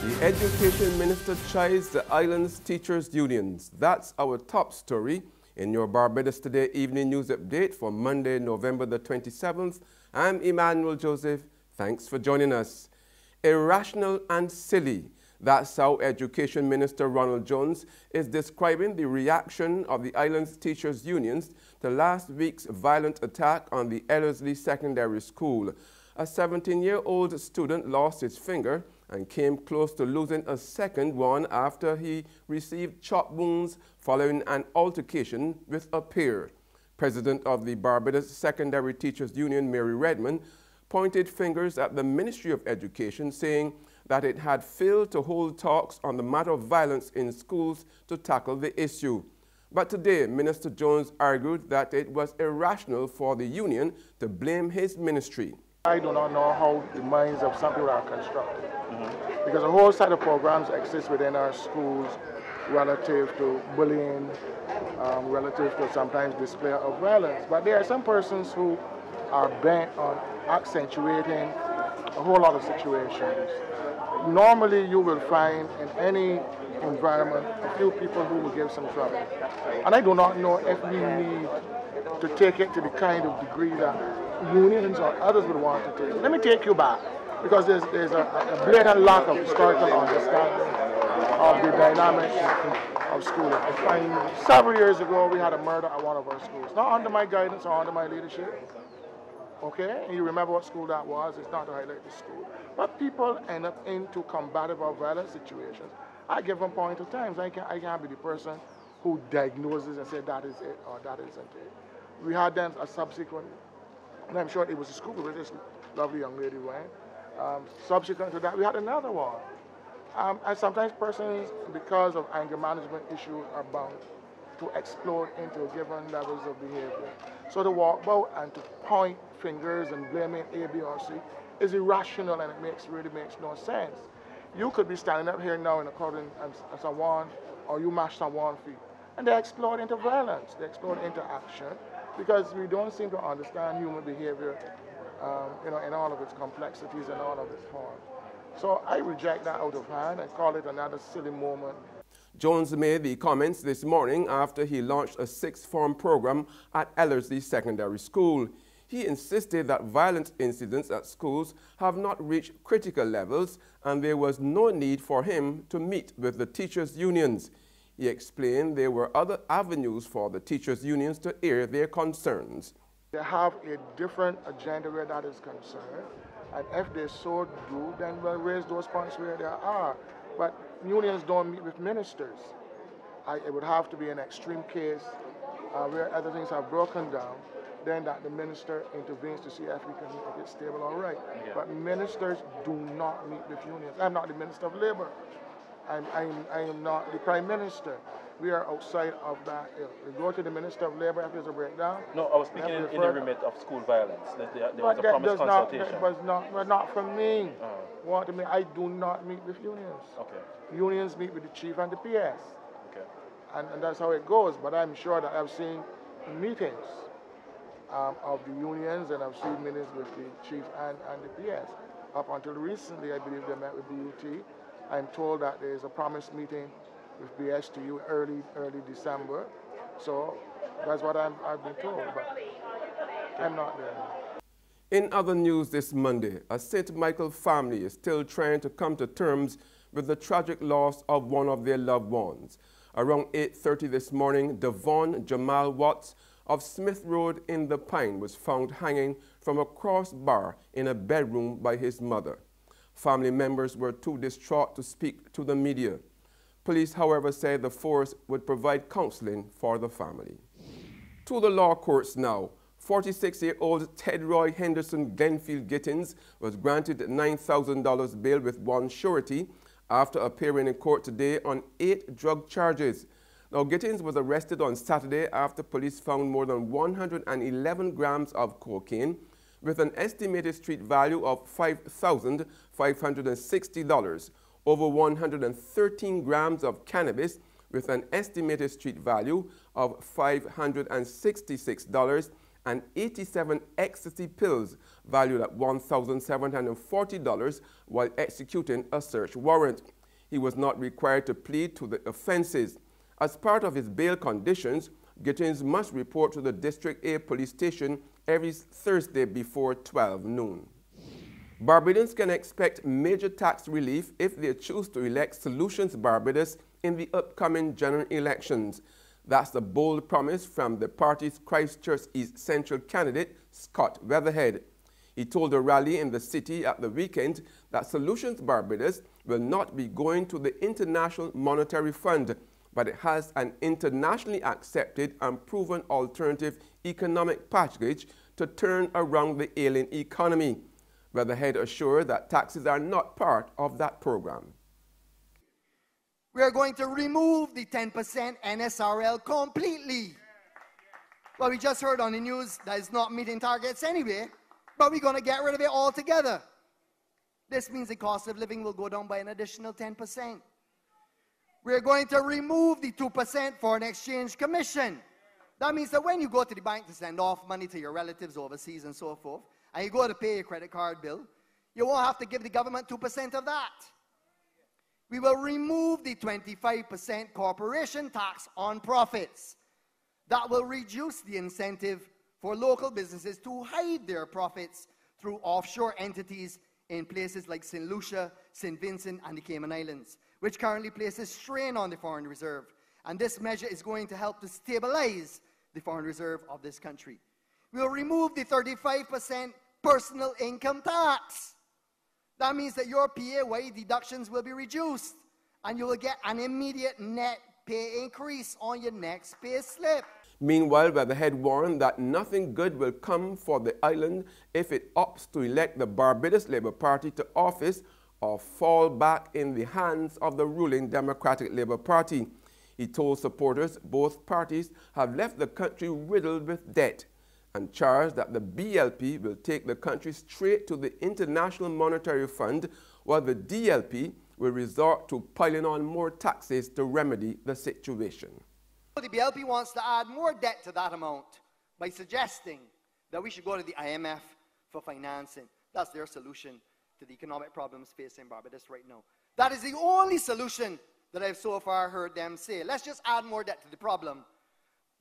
The Education Minister chides the island's teachers' unions. That's our top story in your Barbados Today evening news update for Monday, November the 27th. I'm Emmanuel Joseph. Thanks for joining us. Irrational and silly. That's how Education Minister Ronald Jones is describing the reaction of the island's teachers' unions to last week's violent attack on the Ellerslie Secondary School. A 17-year-old student lost his finger and came close to losing a second one after he received chop wounds following an altercation with a peer. President of the Barbados Secondary Teachers Union, Mary Redmond, pointed fingers at the Ministry of Education, saying that it had failed to hold talks on the matter of violence in schools to tackle the issue. But today, Minister Jones argued that it was irrational for the union to blame his ministry. I do not know how the minds of some people are constructed. Because a whole set of programs exist within our schools relative to bullying, relative to sometimes display of violence. But there are some persons who are bent on accentuating a whole lot of situations. Normally you will find in any environment a few people who will give some trouble. And I do not know if we need to take it to the kind of degree that unions or others would want to take. Let me take you back, because there's a blatant lack of historical understanding of the dynamics of schooling. Several years ago, we had a murder at one of our schools, not under my guidance or under my leadership. Okay, and you remember what school that was. It's not to highlight the school, but people end up into combative or violent situations. I give them point of times. I can't be the person who diagnoses and says that is it or that isn't it. We had then a subsequent, and I'm sure it was a school where this lovely young lady went. Subsequent to that, we had another one. And sometimes persons, because of anger management issues, are bound to explode into given levels of behavior. So to walk about and to point fingers and blaming A, B, or C is irrational, and it really makes no sense. You could be standing up here now in a crowd and someone, or you mash someone's feet, and they explode into violence, they explode into action, because we don't seem to understand human behavior in all of its complexities and all of its forms. So I reject that out of hand and call it another silly moment. Jones made the comments this morning after he launched a sixth form program at Ellerslie Secondary School. He insisted that violent incidents at schools have not reached critical levels and there was no need for him to meet with the teachers' unions. He explained there were other avenues for the teachers' unions to air their concerns. They have a different agenda where that is concerned, and if they so do, then we'll raise those points where they are. But unions don't meet with ministers. It would have to be an extreme case where other things have broken down, then that the minister intervenes to see if we can make it stable or right. Yeah. But ministers do not meet with unions. I'm not the Minister of Labor. I am not the Prime Minister. We are outside of that. We go to the Minister of Labor if there's a breakdown. No, I was speaking in the remit of school violence. There was a promised consultation. But not from me. I do not meet with unions. Okay. Unions meet with the chief and the PS. Okay. And that's how it goes. But I'm sure that I've seen meetings of the unions, and I've seen meetings with the chief and the PS. Up until recently, I believe they met with DUT. I'm told that there is a promised meeting with BSTU early December. So that's what I've been told, but I'm not there. In other news this Monday, a St. Michael family is still trying to come to terms with the tragic loss of one of their loved ones. Around 8:30 this morning, Devon Jamal Watts of Smith Road in the Pine was found hanging from a crossbar in a bedroom by his mother. Family members were too distraught to speak to the media. Police, however, said the force would provide counseling for the family. To the law courts now. 46-year-old Ted Roy Henderson Glenfield Gittins was granted $9,000 bail with one surety after appearing in court today on 8 drug charges. Now, Gittins was arrested on Saturday after police found more than 111 grams of cocaine with an estimated street value of $5,560, over 113 grams of cannabis with an estimated street value of $566, and 87 ecstasy pills valued at $1,740 while executing a search warrant. He was not required to plead to the offenses. As part of his bail conditions, Gittins must report to the District A police station every Thursday before 12 noon. Barbadians can expect major tax relief if they choose to elect Solutions Barbados in the upcoming general elections. That's the bold promise from the party's Christchurch East Central candidate, Scott Weatherhead. He told a rally in the city at the weekend that Solutions Barbados will not be going to the International Monetary Fund, but it has an internationally accepted and proven alternative economic package to turn around the ailing economy. Weatherhead assured that taxes are not part of that program. We are going to remove the 10% NSRL completely. Well, we just heard on the news that it's not meeting targets anyway, but we're going to get rid of it altogether. This means the cost of living will go down by an additional 10%. We're going to remove the 2% foreign exchange commission. That means that when you go to the bank to send off money to your relatives overseas and so forth, and you go to pay your credit card bill, you won't have to give the government 2% of that. We will remove the 25% corporation tax on profits. That will reduce the incentive for local businesses to hide their profits through offshore entities in places like St. Lucia, St. Vincent, and the Cayman Islands, which currently places strain on the foreign reserve. And this measure is going to help to stabilize the foreign reserve of this country. We'll remove the 35% personal income tax. That means that your PAYE deductions will be reduced, and you will get an immediate net pay increase on your next pay slip. Meanwhile, Weatherhead warned that nothing good will come for the island if it opts to elect the Barbados Labour Party to office or fall back in the hands of the ruling Democratic Labour Party. He told supporters both parties have left the country riddled with debt and charged that the BLP will take the country straight to the International Monetary Fund, while the DLP will resort to piling on more taxes to remedy the situation. The BLP wants to add more debt to that amount by suggesting that we should go to the IMF for financing. That's their solution to the economic problems facing Barbados right now. That is the only solution that I've so far heard them say. Let's just add more debt to the problem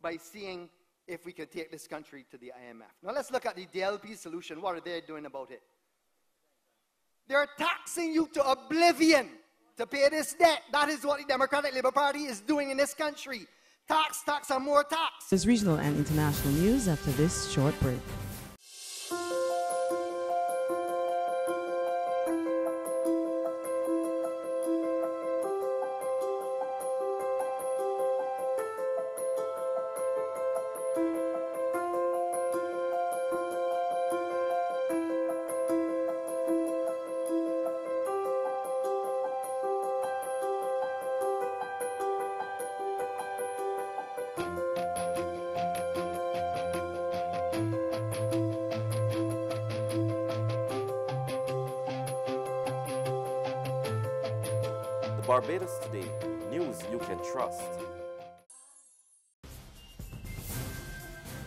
by seeing if we could take this country to the IMF. Now let's look at the DLP solution. What are they doing about it? They're taxing you to oblivion to pay this debt. That is what the Democratic Labour Party is doing in this country. Tax, tax, and more tax. There's regional and international news after this short break. Barbados Today, news you can trust.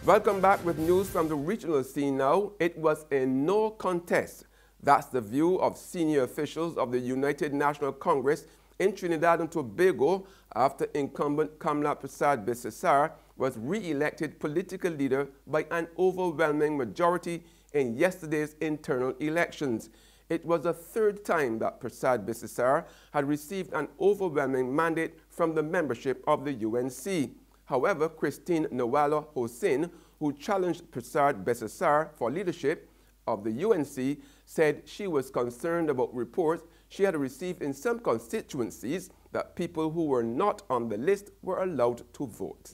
Welcome back with news from the regional scene now. It was a no contest. That's the view of senior officials of the United National Congress in Trinidad and Tobago after incumbent Kamla Prasad Bisesar was re-elected political leader by an overwhelming majority in yesterday's internal elections. It was the third time that Prasad Bisesar had received an overwhelming mandate from the membership of the UNC. However, Christine Nawala Hossain, who challenged Prasad Bisesar for leadership of the UNC, said she was concerned about reports she had received in some constituencies that people who were not on the list were allowed to vote.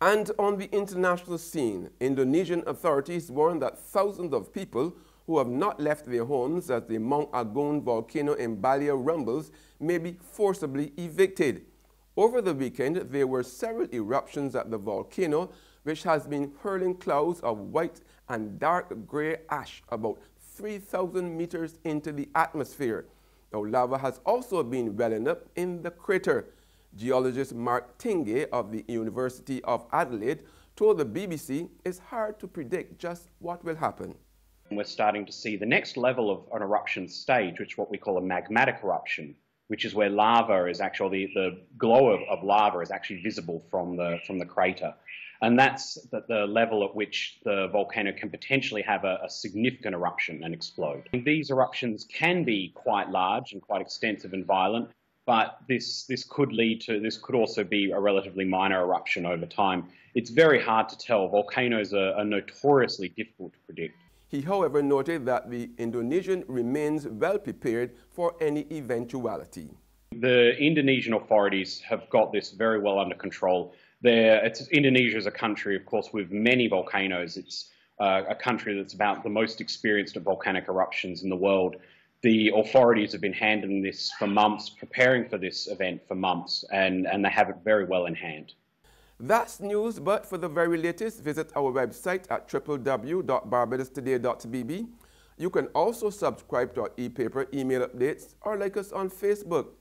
And on the international scene, Indonesian authorities warned that thousands of people who have not left their homes as the Mount Agung volcano in Balia rumbles may be forcibly evicted. Over the weekend, there were several eruptions at the volcano, which has been hurling clouds of white and dark gray ash about 3,000 meters into the atmosphere. Now, lava has also been welling up in the crater. Geologist Mark Tingay of the University of Adelaide told the BBC it's hard to predict just what will happen. We're starting to see the next level of an eruption stage, which is what we call a magmatic eruption, which is where lava is actually, the glow of lava is actually visible from the crater. And that's the level at which the volcano can potentially have a significant eruption and explode. These eruptions can be quite large and quite extensive and violent, but this could also be a relatively minor eruption over time. It's very hard to tell. Volcanoes are notoriously difficult to predict. He, however, noted that the Indonesian remains well prepared for any eventuality. The Indonesian authorities have got this very well under control. Indonesia is a country, of course, with many volcanoes. It's a country that's about the most experienced at volcanic eruptions in the world. The authorities have been handling this for months, preparing for this event for months, and they have it very well in hand. That's news, but for the very latest, visit our website at www.barbadostoday.bb. You can also subscribe to our e-paper email updates or like us on Facebook.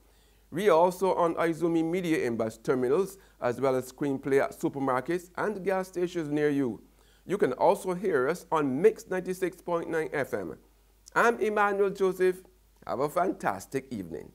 We are also on Izumi Media in bus terminals, as well as screenplay at supermarkets and gas stations near you. You can also hear us on Mix 96.9 FM. I'm Emmanuel Joseph. Have a fantastic evening.